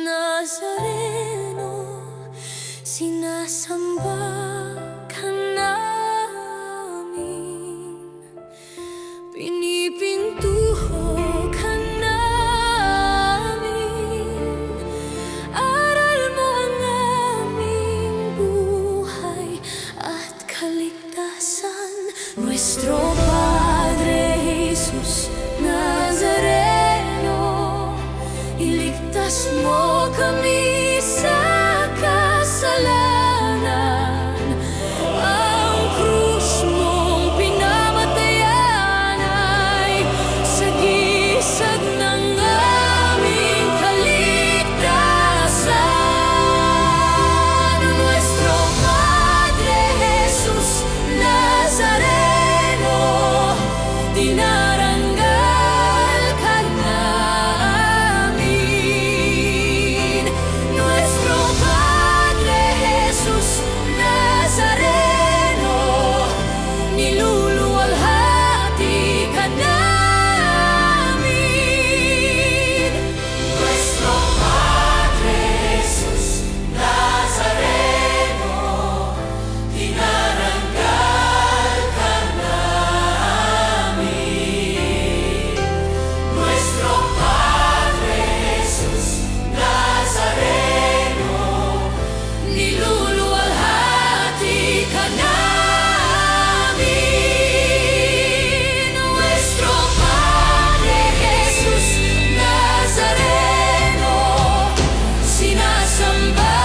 Nazareno, sinasamba ka namin, pinipintuho ka namin. Aral mo ang aming buhay at kaligtasan. Nuestro Padre Jesus Nazareno, iligtas mo kami sa kasalanan. Ang krus mong pinamatayan ay sagisag ng aming kaligtasan. Nuestro Padre Jesus Nazareno, dinaranggal ka namin. Nuestro Padre Jesus Nazareno, niluluwalhati ka namin. Nuestro Padre Jesus Nazareno, dinaranggal ka namin. Nuestro Padre Jesus Nazareno, niluluwalhati ka namin. Nuestro Padre Jesus Nazareno, sinasamba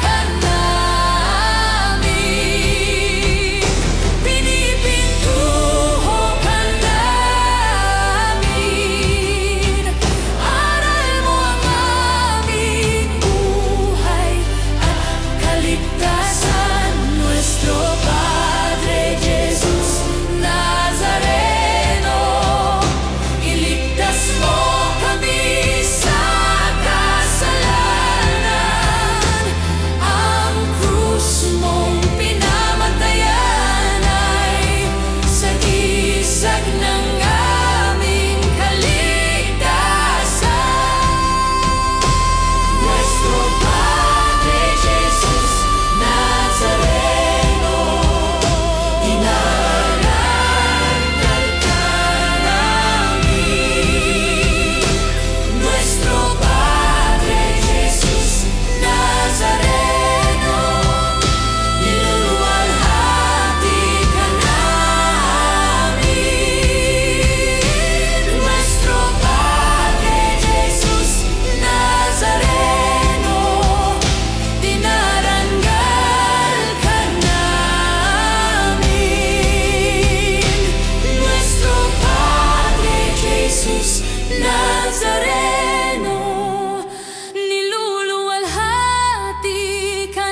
ka namin, pinipintuho ka namin. Aral mo ang aming buhay at kaligtasan. Nuestro Padre Jesus Nazareno, iligtas mo kami sa kasalanan. Ang krus mong pinamatayan ay sagisag ng aming kaligtasan. Nuestro Padre Jesus Nazareno, dinaranggal ka namin. Nuestro Padre Jesus Nazareno, niluluwalhati ka namin. Nuestro Padre Jesus Nazareno, dinaranggal ka namin. Nuestro Padre Jesus Nazareno, niluluwalhati ka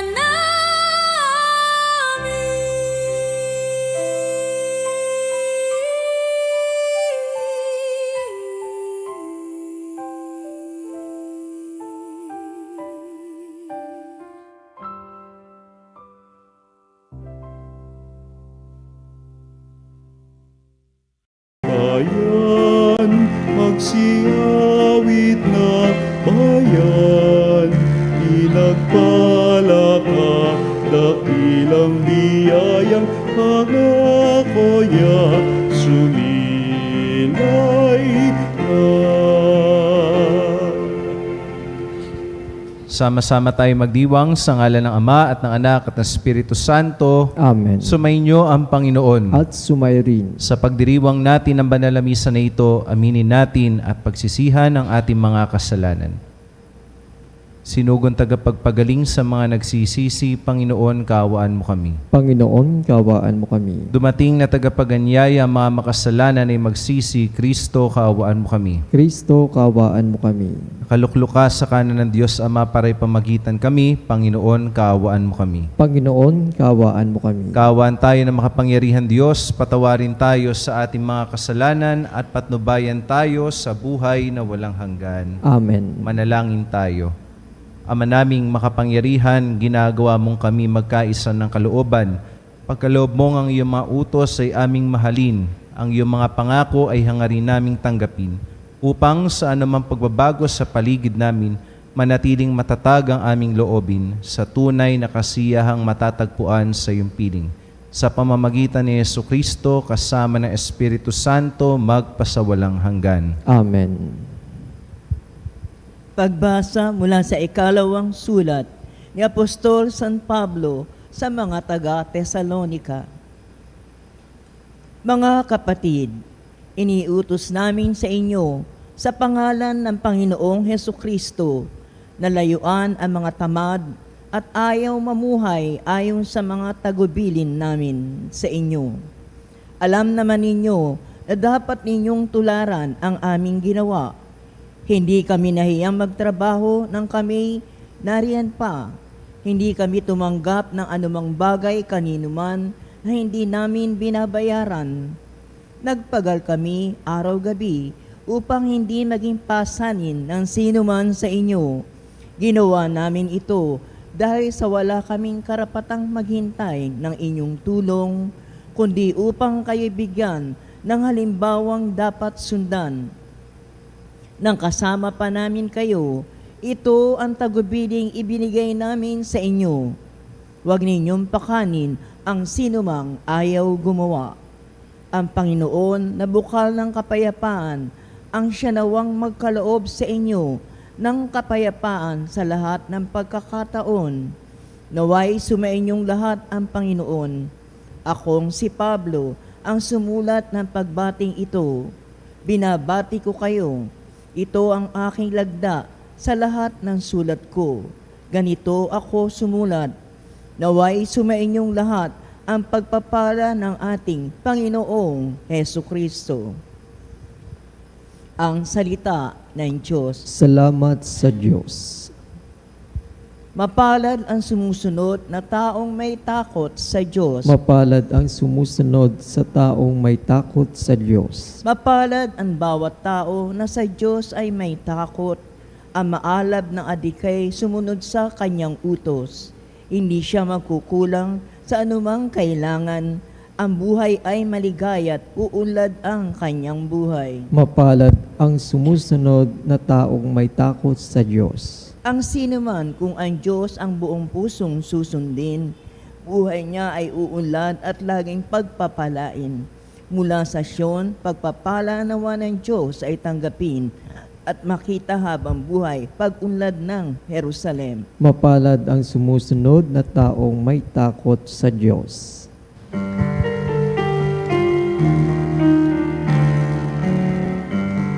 Bayan, magsiyawit na bayan, pinagpala ka, dakilang biyayang pangako niya, sumilay ka. Sama-sama tayo magdiwang sa ngalan ng Ama at ng Anak at ng Espiritu Santo. Amen. Sumainyo ang Panginoon. At sumayin. Sa pagdiriwang natin ng banal na misa na ito, aminin natin at pagsisihan ang ating mga kasalanan. Sinugon tagapagpagaling sa mga nagsisisi, Panginoon, kaawaan mo kami. Panginoon, kaawaan mo kami. Dumating na tagapaganyaya, mga makasalanan ay magsisi, Kristo, kaawaan mo kami. Kristo, kaawaan mo kami. Kalukluka sa kanan ng Diyos Ama para ipamagitan kami, Panginoon, kaawaan mo kami. Panginoon, kaawaan mo kami. Kaawaan tayo ng makapangyarihan Diyos, patawarin tayo sa ating mga kasalanan at patnubayan tayo sa buhay na walang hanggan. Amen. Manalangin tayo. Ama naming makapangyarihan, ginagawa mong kami magkaisa ng kalooban. Pagkaloob mong ang iyong mga utos ay aming mahalin, ang iyong mga pangako ay hangarin naming tanggapin, upang sa anumang pagbabago sa paligid namin, manatiling matatag ang aming loobin sa tunay na kasiyahang matatagpuan sa iyong piling. Sa pamamagitan ni Jesucristo kasama ng Espiritu Santo magpasawalang hanggan. Amen. Pagbasa mula sa ikalawang sulat ni Apostol San Pablo sa mga taga-Tesalonika. Mga kapatid, iniutos namin sa inyo sa pangalan ng Panginoong Hesukristo na layuan ang mga tamad at ayaw mamuhay ayon sa mga tagubilin namin sa inyo. Alam naman ninyo na dapat ninyong tularan ang aming ginawa. Hindi kami nahiyang magtrabaho nang kami nariyan pa. Hindi kami tumanggap ng anumang bagay kanino man na hindi namin binabayaran. Nagpagal kami araw-gabi upang hindi maging pasanin ng sino man sa inyo. Ginawa namin ito dahil sa wala kaming karapatang maghintay ng inyong tulong, kundi upang kayo bigyan ng halimbawang dapat sundan. Nang kasama pa namin kayo, ito ang tagubiling ibinigay namin sa inyo. Huwag ninyong pakanin ang sinumang ayaw gumawa. Ang Panginoon na bukal ng kapayapaan ang siya nawang magkaloob sa inyo ng kapayapaan sa lahat ng pagkakataon. Naway sumainyong lahat ang Panginoon. Akong si Pablo ang sumulat ng pagbating ito. Binabati ko kayo. Ito ang aking lagda sa lahat ng sulat ko. Ganito ako sumulat. Naway sumainyong lahat ang pagpapala ng ating Panginoong Hesukristo. Ang salita ng Diyos. Salamat sa Diyos. Mapalad ang sumusunod na taong may takot sa Diyos. Mapalad ang sumusunod sa taong may takot sa Diyos. Mapalad ang bawat tao na sa Diyos ay may takot. Ang maalab ng adikay sumunod sa kanyang utos. Hindi siya magkukulang sa anumang kailangan. Ang buhay ay maligaya at uunlad ang kanyang buhay. Mapalad ang sumusunod na taong may takot sa Diyos. Ang sino man kung ang Diyos ang buong pusong susundin, buhay niya ay uunlad at laging pagpapalain. Mula sa Sion, pagpapala nawa ng Diyos ay tanggapin at makita habang buhay pag-unlad ng Jerusalem. Mapalad ang sumusunod na taong may takot sa Diyos.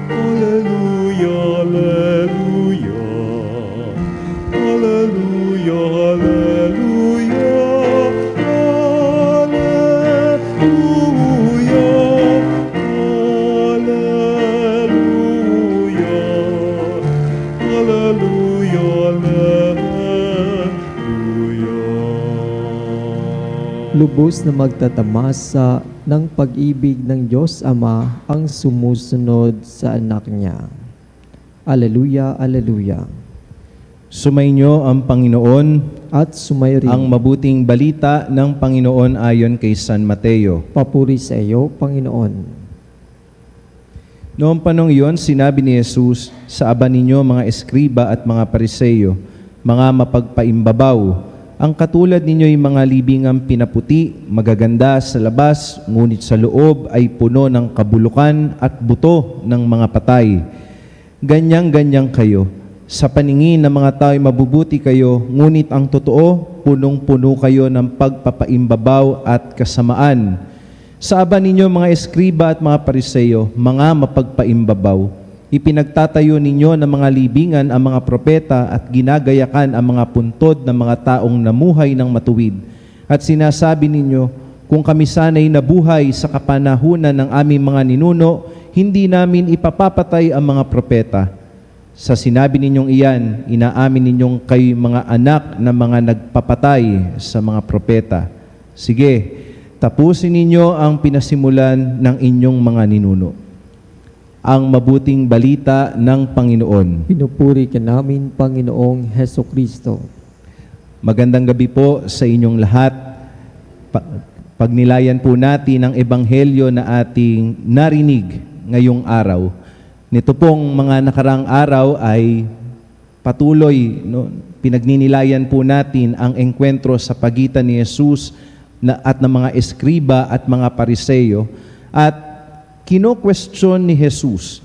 Hallelujah, hallelujah. Hallelujah, hallelujah. Hallelujah. Hallelujah. Hallelujah, hallelujah. Lubos na magtatamasa ng pag-ibig ng Diyos Ama ang sumusunod sa anak niya. Alleluia, alleluia. Sumainyo ang Panginoon, At sumayri, ang mabuting balita ng Panginoon ayon kay San Mateo. papuri sa iyo, Panginoon. Noong panong iyon, sinabi ni Jesus, sa aba ninyo mga eskriba at mga pariseyo, mga mapagpaimbabaw, ang katulad ninyo'y mga libingang pinaputi, magaganda sa labas, ngunit sa loob ay puno ng kabulukan at buto ng mga patay. Ganyang-ganyang kayo. Sa paningin ng mga tao'y mabubuti kayo, ngunit ang totoo, punong-puno kayo ng pagpapaimbabaw at kasamaan. Sa aba ninyo mga eskriba at mga pariseyo, mga mapagpaimbabaw, ipinagtatayo ninyo ng mga libingan ang mga propeta at ginagayakan ang mga puntod ng mga taong namuhay ng matuwid. At sinasabi ninyo, kung kami sana'y nabuhay sa kapanahunan ng aming mga ninuno, hindi namin ipapapatay ang mga propeta. Sa sinabi ninyong iyan, inaamin ninyong kayo mga anak na mga nagpapatay sa mga propeta. Sige, tapusin ninyo ang pinasimulan ng inyong mga ninuno. Ang mabuting balita ng Panginoon. Pinupuri ka namin, Panginoong Hesukristo. Magandang gabi po sa inyong lahat. Pagnilayan po natin ang ebanghelyo na ating narinig ngayong araw. Nito pong mga nakarang araw ay patuloy, no, pinagninilayan po natin ang engkwentro sa pagitan ni Jesus at ng mga eskriba at mga pariseyo, at kino-question ni Jesus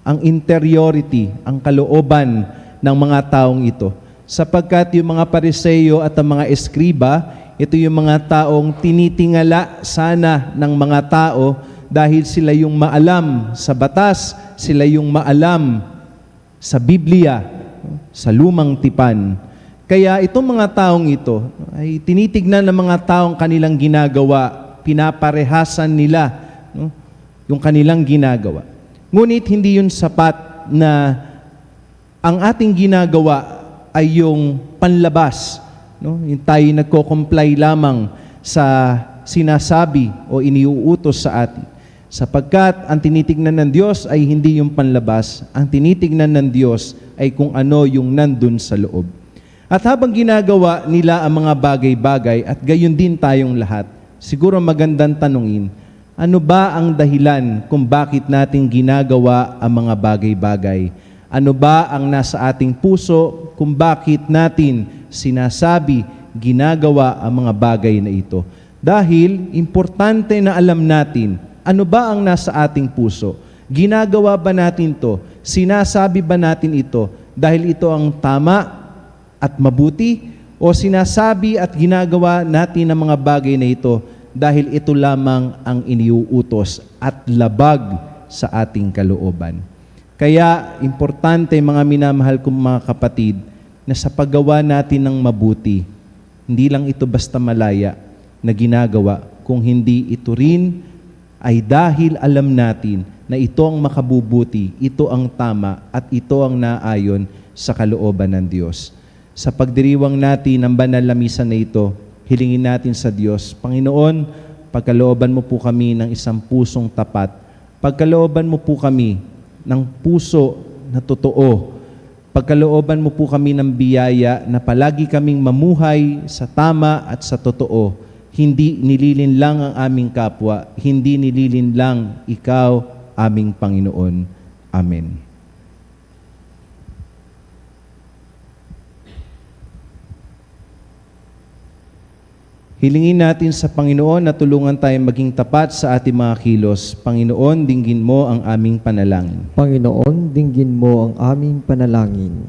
ang interiority, ang kalooban ng mga taong ito. Sapagkat yung mga pariseyo at ang mga eskriba, ito yung mga taong tinitingala sana ng mga tao dahil sila yung maalam sa batas, sila yung maalam sa Biblia, sa lumang tipan. Kaya itong mga taong ito ay tinitignan ng mga taong kanilang ginagawa, pinaparehasan nila, no, yung kanilang ginagawa. Ngunit hindi yun sapat na ang ating ginagawa ay yung panlabas. No? Yung tayo nagko-comply lamang sa sinasabi o iniuutos sa atin. Sapagkat ang tinitignan ng Diyos ay hindi yung panlabas, ang tinitignan ng Diyos ay kung ano yung nandun sa loob. At habang ginagawa nila ang mga bagay-bagay, at gayon din tayong lahat, siguro magandang tanungin, ano ba ang dahilan kung bakit natin ginagawa ang mga bagay-bagay? Ano ba ang nasa ating puso kung bakit natin sinasabi, ginagawa ang mga bagay na ito? Dahil importante na alam natin, ano ba ang nasa ating puso? Ginagawa ba natin to? Sinasabi ba natin ito dahil ito ang tama at mabuti? O sinasabi at ginagawa natin ang mga bagay na ito dahil ito lamang ang iniuutos at labag sa ating kalooban? Kaya, importante mga minamahal kong mga kapatid, na sa paggawa natin ng mabuti, hindi lang ito basta malaya na ginagawa, kung hindi ito rin ay dahil alam natin na ito ang makabubuti, ito ang tama, at ito ang naayon sa kalooban ng Diyos. Sa pagdiriwang natin ng banal na misa na ito, hilingin natin sa Diyos, Panginoon, pagkalooban mo po kami ng isang pusong tapat, pagkalooban mo po kami ng puso na totoo, pagkalooban mo po kami ng biyaya na palagi kaming mamuhay sa tama at sa totoo, hindi nililin lang ang aming kapwa, hindi nililin lang ikaw, aming Panginoon. Amen. Hilingin natin sa Panginoon na tulungan tayong maging tapat sa ating mga kilos. Panginoon, dinggin mo ang aming panalangin. Panginoon, dinggin mo ang aming panalangin.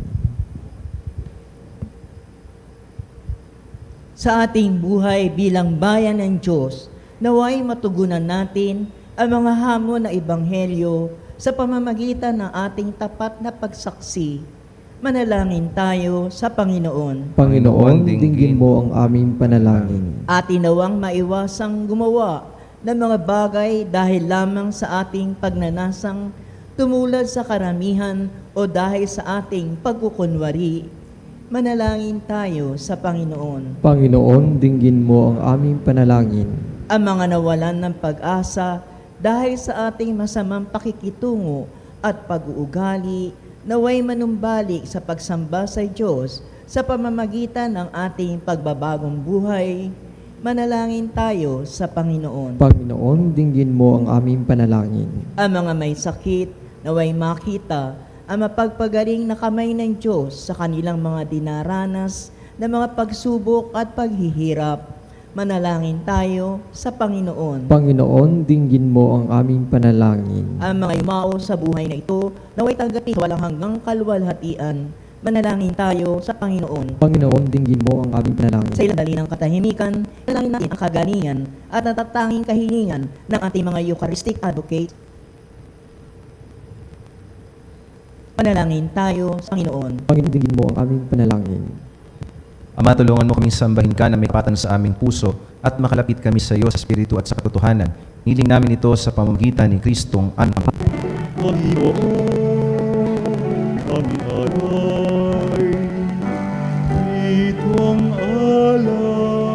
Sa ating buhay bilang bayan ng Diyos, naway matugunan natin ang mga hamon na ebanghelyo sa pamamagitan ng ating tapat na pagsaksi. Manalangin tayo sa Panginoon. Panginoon, dinggin mo ang aming panalangin. Atin nawang maiwasang gumawa ng mga bagay dahil lamang sa ating pagnanasang tumulad sa karamihan o dahil sa ating pagkukunwari. Manalangin tayo sa Panginoon. Panginoon, dinggin mo ang aming panalangin. Ang mga nawalan ng pag-asa dahil sa ating masamang pakikitungo at pag-uugali, naway manumbalik sa pagsamba sa Diyos sa pamamagitan ng ating pagbabagong buhay. Manalangin tayo sa Panginoon. Panginoon, dinggin mo ang aming panalangin. Ang mga may sakit, naway makita ang mapagpagaling na kamay ng Diyos sa kanilang mga dinaranas na mga pagsubok at paghihirap. Manalangin tayo sa Panginoon. Panginoon, dinggin mo ang aming panalangin. Ang mga yumao sa buhay na ito, naway tanggapin sa walang hanggang kalwalhatian. Manalangin tayo sa Panginoon. Panginoon, dinggin mo ang aming panalangin. Sa ilang dali ng katahimikan, manalangin natin ang kagalingan at natatanging kahilingan ng ating mga Eucharistic advocates. Manalangin tayo sa Panginoon. Panginoon, dinggin mo ang aming panalangin. Ama, tulungan mo kaming sambahin ka na may kapatan sa aming puso at makalapit kami sa iyo sa Espiritu at sa katotohanan. Hiling namin ito sa pamamagitan ni Kristong aming Panginoon, kami alay, itong alak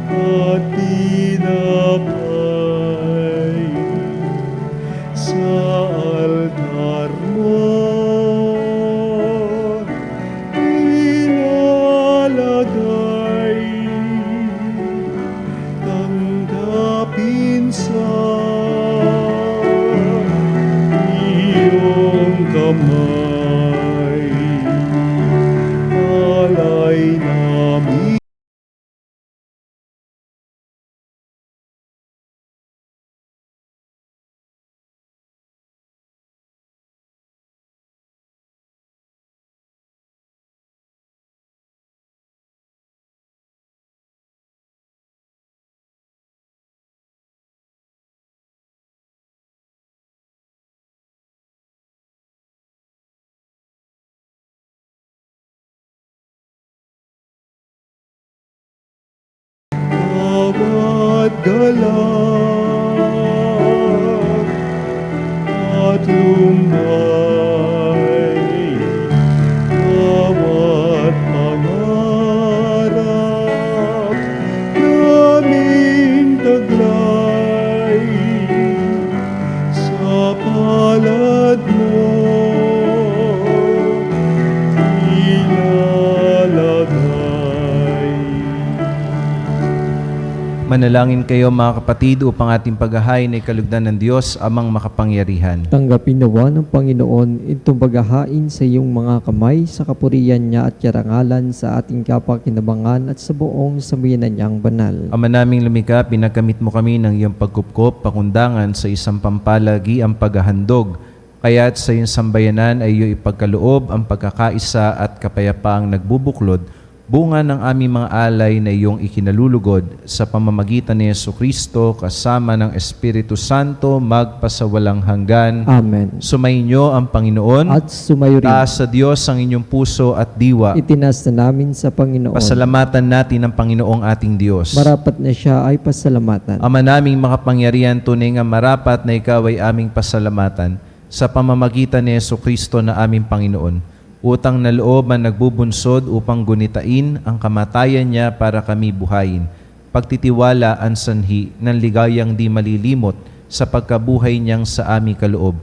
at tinapay sa altar mo. Ilalagay, tanggapin sa iyong kamay. galak at lumbay bawat pangarap naming taglay sa palad mo ilalagay. Manalangin kayo mga kapatid upang ating paghahain ay kalugdan ng Diyos amang makapangyarihan. Tanggapin nawa ng Panginoon itong paghahain sa iyong mga kamay sa kapurihan niya at karangalan sa ating kapakinabangan at sa buong sambayanan niyang banal. Ama naming lumikha, pinakamit mo kami ng iyong pagkupkop, pakundangan sa isang pampalagi ang paghahandog. Kaya't sa iyong sambayanan ay iyo ipagkaloob ang pagkakaisa at kapayapaang nagbubuklod, bunga ng aming mga alay na iyong ikinalulugod sa pamamagitan ni Jesucristo kasama ng Espiritu Santo magpasawalang hanggan. Amen. Sumainyo ang Panginoon. At sumayo rin. Taas sa Diyos ang inyong puso at diwa. Itinas na namin sa Panginoon. Pasalamatan natin ang Panginoong ating Diyos. Marapat na siya ay pasalamatan. Ama naming makapangyarihan, tunay nga marapat na ikaw ay aming pasalamatan sa pamamagitan ni Jesucristo na aming Panginoon. Utang na loob ang nagbubunsod upang gunitain ang kamatayan niya para kami buhayin. Pagtitiwala ang sanhi ng ligayang di malilimot sa pagkabuhay niyang sa aming kaloob.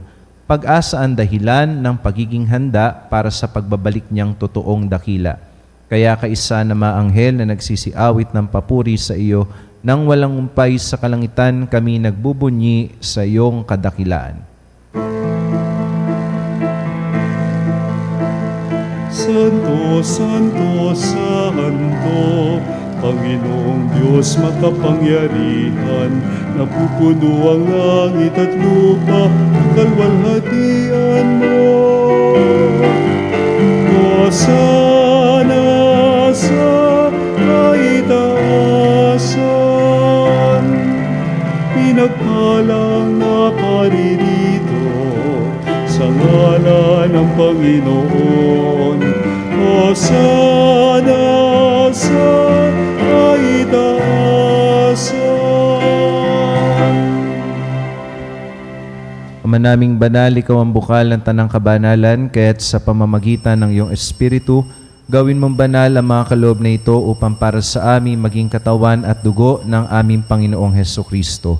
Pag-asa ang dahilan ng pagiging handa para sa pagbabalik niyang totoong dakila. Kaya kaisa na maanghel na nagsisiawit ng papuri sa iyo, nang walang umpay sa kalangitan kami nagbubunyi sa iyong kadakilaan. Santo, Santo, Santo, Panginoong Diyos makapangyarihan, napupuno ang langit at lupa, kalwalhatian mo. Hosana sa kaitaasan, pinagpalang naparirito sa ngalan ng Panginoon. Hosana sa kaitaasan. Ama naming banal, ikaw ang bukal ng tanang kabanalan, kaya't sa pamamagitan ng iyong Espiritu, gawin mong banal ang mga kaloob na ito upang para sa amin maging katawan at dugo ng aming Panginoong Hesukristo.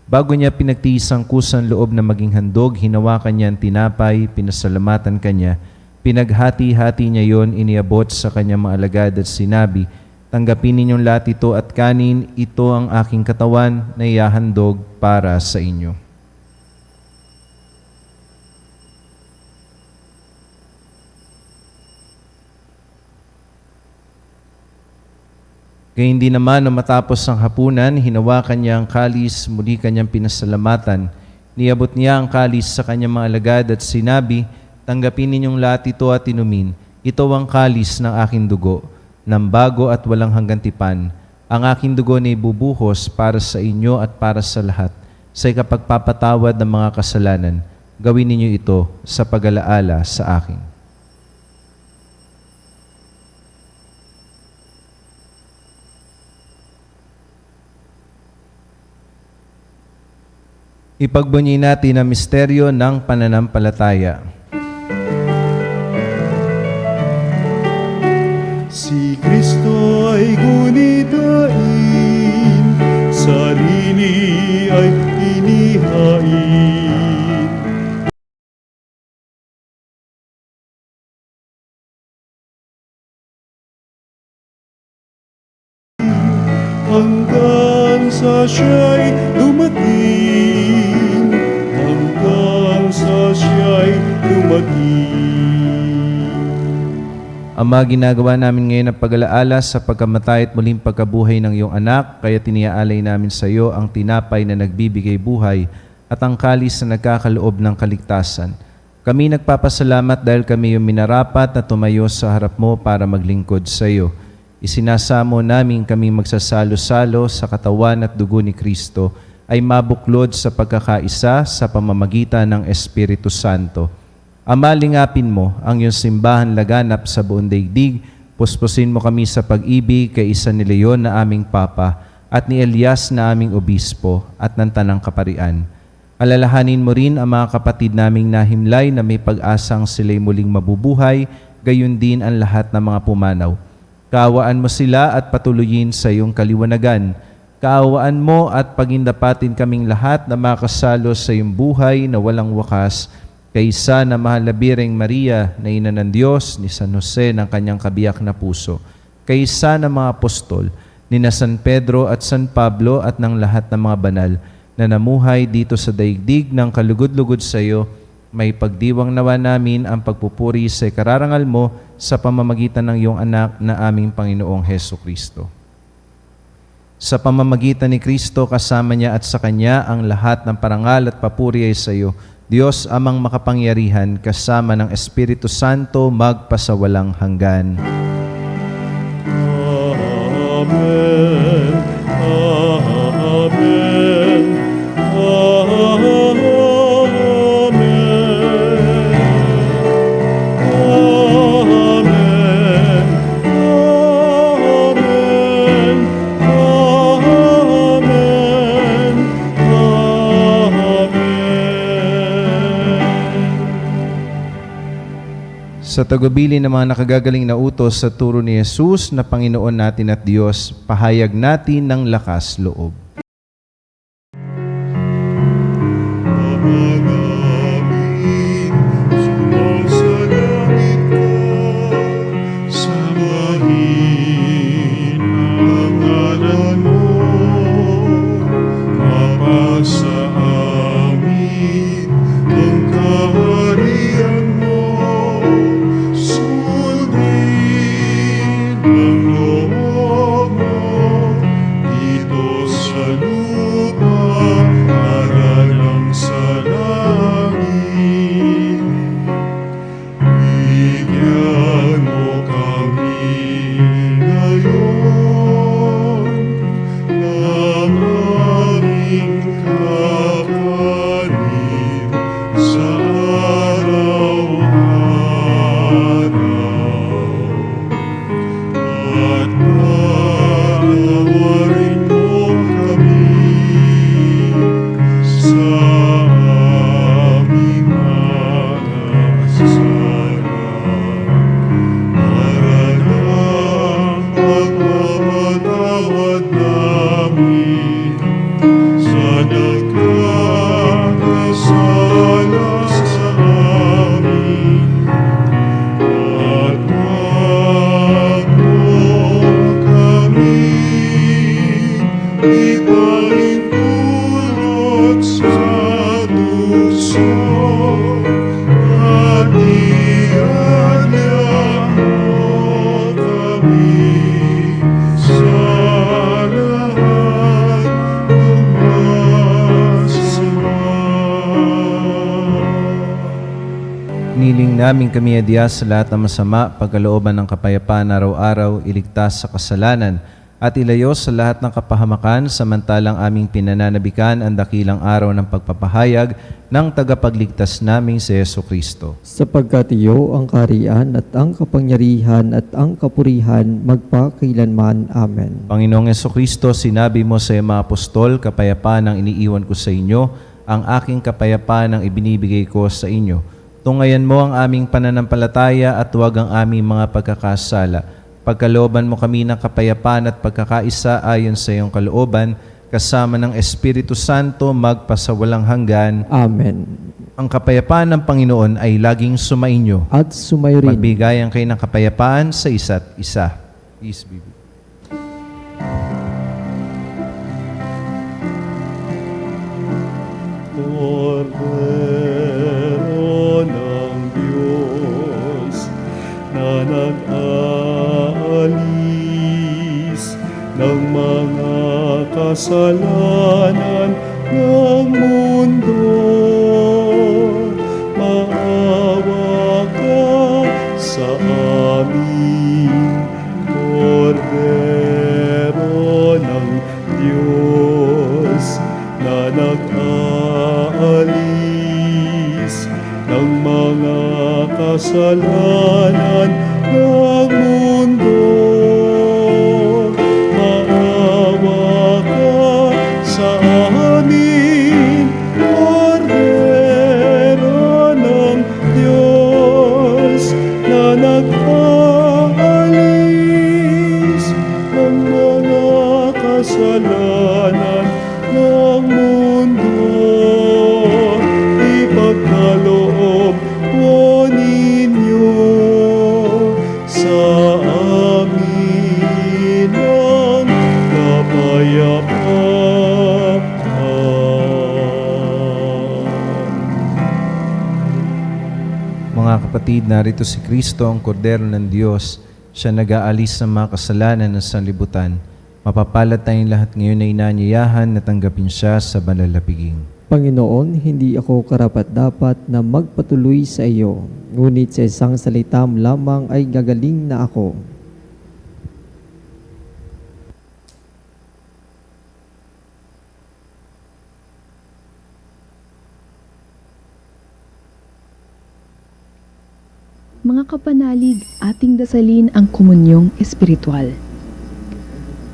Bago niya pinagtiis ang kusang loob na maging handog, hinawakan niya ang tinapay, pinasalamatan kanya, pinaghati-hati niya yon, iniabot sa kanyang mga alagad at sinabi, tanggapin ninyong lahat ito at kanin, ito ang aking katawan na ihahandog para sa inyo. Kaya hindi naman na matapos ang hapunan, hinawakan niya ang kalis, muli kanyang pinasalamatan. Niabot niya ang kalis sa kanyang mga alagad at sinabi, tanggapin ninyong lahat ito at inumin. Ito ang kalis ng aking dugo, ng bago at walang hanggang tipan. Ang aking dugo na ibubuhos para sa inyo at para sa lahat, sa ikapagpapatawad ng mga kasalanan. Gawin ninyo ito sa pag-alaala sa akin. Ipagbunyi natin ang misteryo ng pananampalataya. Si Kristo ay gunitain, sarili ay inihain. Hanggang sa siya'y dumating, hanggang sa siya'y dumating. Ama, ginagawa namin ngayon ang pag-alaala sa pagkamatay at muling pagkabuhay ng iyong anak, kaya tiniaalay namin sa iyo ang tinapay na nagbibigay buhay at ang kalis na nagkakaloob ng kaligtasan. Kami nagpapasalamat dahil kami yung minarapat na tumayo sa harap mo para maglingkod sa iyo. Isinasamo namin kami magsasalo-salo sa katawan at dugo ni Kristo ay mabuklod sa pagkakaisa sa pamamagitan ng Espiritu Santo. Ama, lingapin mo ang iyong simbahan laganap sa buong daigdig. Puspusin mo kami sa pag-ibig kay Isa ni Leon na aming Papa at ni Elias na aming obispo at ng Tanang Kaparian. Alalahanin mo rin ang mga kapatid naming nahimlay na may pag-asang sila'y muling mabubuhay, gayon din ang lahat ng mga pumanaw. Kaawaan mo sila at patuloyin sa iyong kaliwanagan. Kaawaan mo at pagindapatin kaming lahat na makasalo sa iyong buhay na walang wakas, kaysa na mahal na Birheng Maria na ina ng Diyos, ni San Jose ng kanyang kabiyak na puso, kaysa ng mga apostol, ni na San Pedro at San Pablo at ng lahat ng mga banal na namuhay dito sa daigdig ng kalugod-lugod sa iyo, may pagdiwang nawa namin ang pagpupuri sa kararangal mo sa pamamagitan ng iyong anak na aming Panginoong Heso Kristo. Sa pamamagitan ni Kristo, kasama niya at sa Kanya ang lahat ng parangal at papuri ay sa iyo, Diyos amang makapangyarihan, kasama ng Espiritu Santo, magpasawalang hanggan. Amen. Amen. Amen. Amen. Amen. Amen. Sa tagubili ng mga nakagagaling na utos sa turo ni Jesus na Panginoon natin at Diyos, pahayag natin ng lakas loob. Ama namin, sumasalangit ka, sambahin ang ngalan mo, mapasa amin ang kaharian mo, sundin ang loob mo, dito sa lupa, para lang sa langit. Bigyan mo kami ngayon ng aming kakanin sa araw-araw. At patawarin mo kami sa aming mga kasalanan, para lang pagpapatawad namin sa nagkakasala sa amin. At wag mo kami ipahintulot sa tukso, at iadya mo kami sa lahat ng masama. Niling namin kami adya sa lahat ng masama, pagkalooban ng kapayapaan araw-araw, iligtas sa kasalanan, at ilayo sa lahat ng kapahamakan, samantalang aming pinananabikan ang dakilang araw ng pagpapahayag ng tagapagligtas naming si Yesu Kristo. Sapagkat iyo ang kaharian at ang kapangyarihan at ang kapurihan magpakailanman. Amen. Panginoong Yesu Kristo, sinabi mo sa iyong mga apostol, kapayapaan ang iniiwan ko sa inyo, ang aking kapayapaan ang ibinibigay ko sa inyo. Tungayan mo ang aming pananampalataya at huwag ang aming mga pagkakasala. Pagkalooban mo kami ng kapayapaan at pagkakaisa ayon sa iyong kalooban, kasama ng Espiritu Santo, magpasawalang hanggan. Amen. Ang kapayapaan ng Panginoon ay laging sumainyo. At sumayo rin. Magbigayan kayo ng kapayapaan sa isa't isa. Peace be with you. Kordero ng Diyos na nag-aalis ng mga kasalanan ng mundo, maawa ka sa amin. Kordero ng Diyos na nag-aalis ng mga kasalanan ng mundo, maawa David, narito si Kristo, ang kordero ng Diyos. Siya nag-aalis ng mga kasalanan ng sanlibutan. Mapapalad tayong lahat ngayon na inanyayahan na tanggapin siya sa banal na piging. Panginoon, hindi ako karapat-dapat na magpatuloy sa iyo, ngunit sa isang salita mo lamang ay gagaling na ako. Mga kapanalig, ating dasalin ang komunyong espiritual.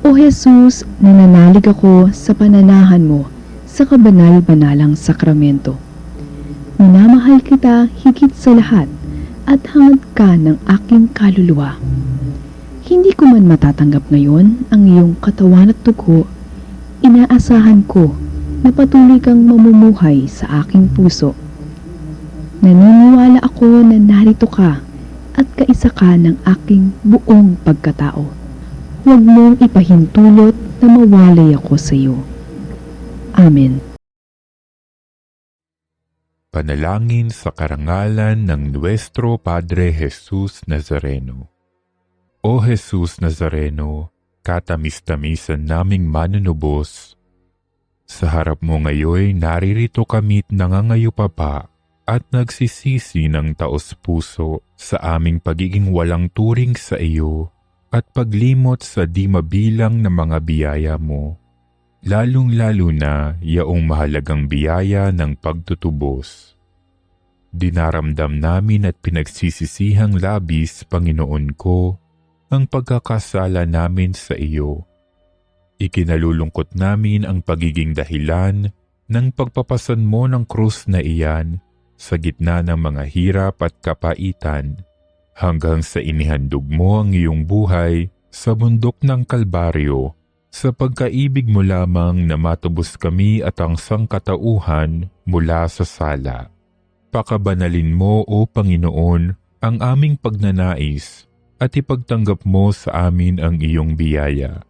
O Jesus, nananalig ako sa pananahan mo sa kabanal-banalang sakramento. Minamahal kita higit sa lahat at hangad ka ng aking kaluluwa. Hindi ko man matatanggap ngayon ang iyong katawan at dugo, inaasahan ko na patuloy kang mamumuhay sa aking puso. Naniniwala ako na narito ka at kaisa ka ng aking buong pagkatao. Huwag mong ipahintulot na mawalay ako sa iyo. Amen. Panalangin sa karangalan ng Nuestro Padre Jesus Nazareno. O Jesus Nazareno, katamis-tamisan naming manunubos, sa harap mo ngayon naririto kami't nangangayupapa at nagsisisi ng taos-puso sa aming pagiging walang turing sa iyo at paglimot sa di mabilang na mga biyaya mo, lalong-lalo na yaong mahalagang biyaya ng pagtutubos. Dinaramdam namin at pinagsisisihang labis, Panginoon ko, ang pagkakasala namin sa iyo. Ikinalulungkot namin ang pagiging dahilan ng pagpapasan mo ng krus na iyan sa gitna ng mga hirap at kapaitan, hanggang sa inihandog mo ang iyong buhay sa bundok ng Kalbaryo, sa pagkaibig mo lamang na matubos kami at ang sangkatauhan mula sa sala. Pakabanalin mo, O Panginoon, ang aming pagnanais at ipagtanggap mo sa amin ang iyong biyaya.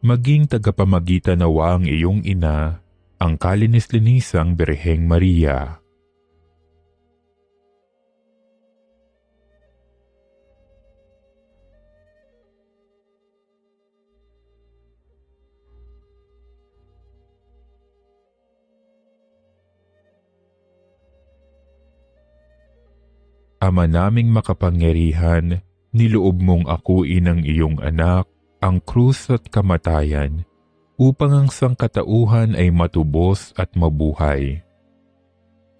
Maging tagapamagitan nawa ang iyong ina, ang kalinis-linisang Birheng Maria. Ama naming makapangyarihan, niloob mong akuin ang iyong anak, ang krus at kamatayan, upang ang sangkatauhan ay matubos at mabuhay.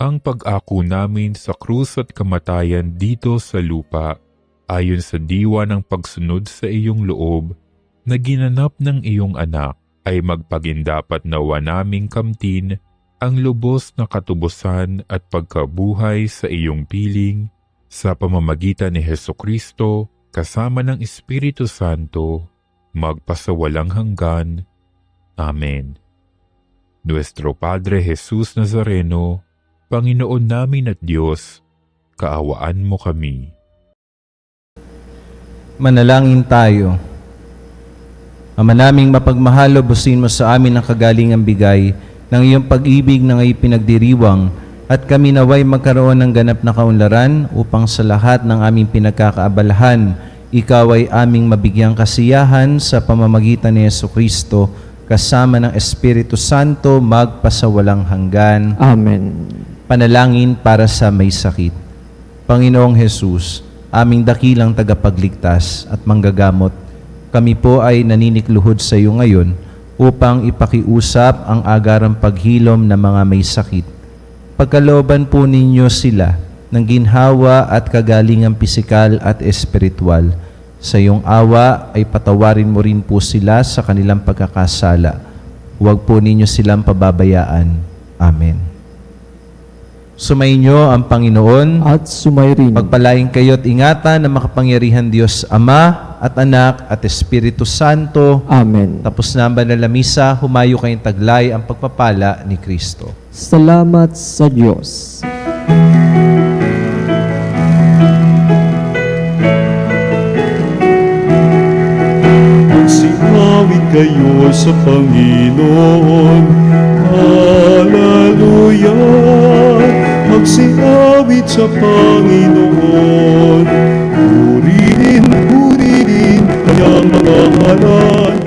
Ang pag-ako namin sa krus at kamatayan dito sa lupa, ayon sa diwa ng pagsunod sa iyong loob, na ginanap ng iyong anak, ay magpagindapat nawa naming kamtin ang lubos na katubusan at pagkabuhay sa iyong piling, sa pamamagitan ni Hesukristo, kasama ng Espiritu Santo, magpasawalang hanggan. Amen. Nuestro Padre Jesus Nazareno, Panginoon namin at Diyos, kaawaan mo kami. Manalangin tayo. Ama naming mapagmahal, busin mo sa amin ang kagalingang bigay ng iyong pag-ibig na ngayon pinagdiriwang, at kami naway magkaroon ng ganap na kaunlaran upang sa lahat ng aming pinagkakaabalahan, ikaw ay aming mabigyang kasiyahan sa pamamagitan ni Jesucristo, kasama ng Espiritu Santo, magpasawalang hanggan. Amen. Panalangin para sa may sakit. Panginoong Jesus, aming dakilang tagapagligtas at manggagamot, kami po ay naninikluhod sa iyo ngayon upang ipakiusap ang agarang paghilom ng mga may sakit. Pagkalooban po ninyo sila ng ginhawa at kagalingang pisikal at espiritual. Sa iyong awa ay patawarin mo rin po sila sa kanilang pagkakasala. Huwag po ninyo silang pababayaan. Amen. Sumainyo ang Panginoon At sumayrin. Pagpalain kayo at ingatan ng makapangyarihan Diyos Ama at Anak at Espiritu Santo. Amen. Tapos na ang banal na misa, humayo kayong taglay ang pagpapala ni Kristo. Salamat sa Diyos. Magsimawit kayo sa Panginoon. Hallelujah. magsiawit sa Panginoon. Purihin, purihin, kanyang mga ngalan.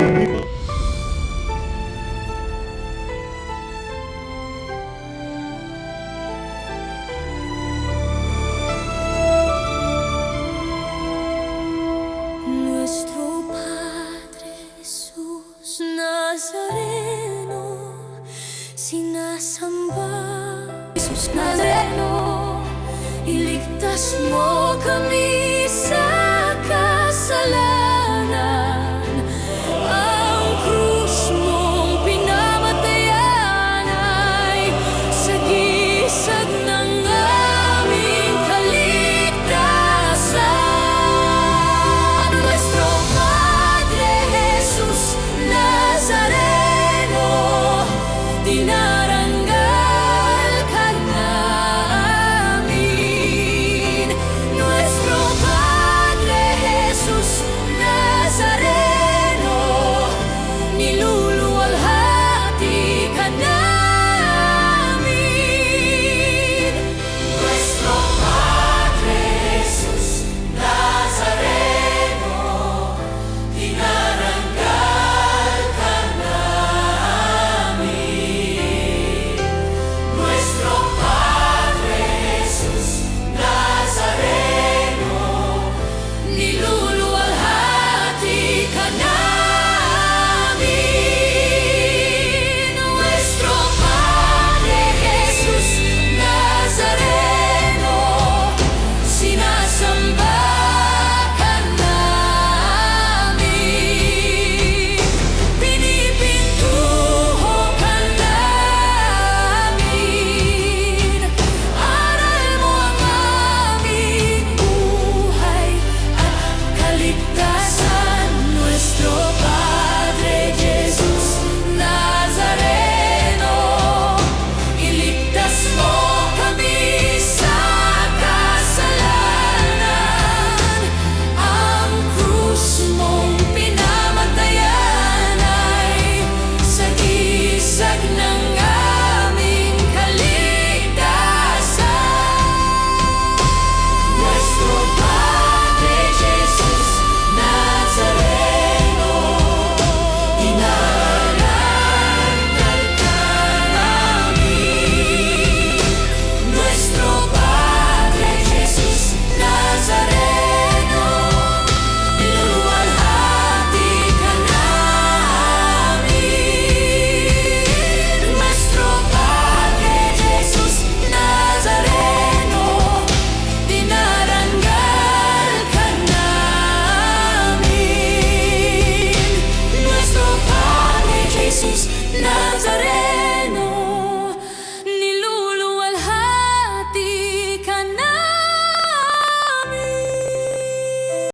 Nuestro Padre Jesús Nazareno, sinasamba. Jesus Nazareno, iligtas mo kami sa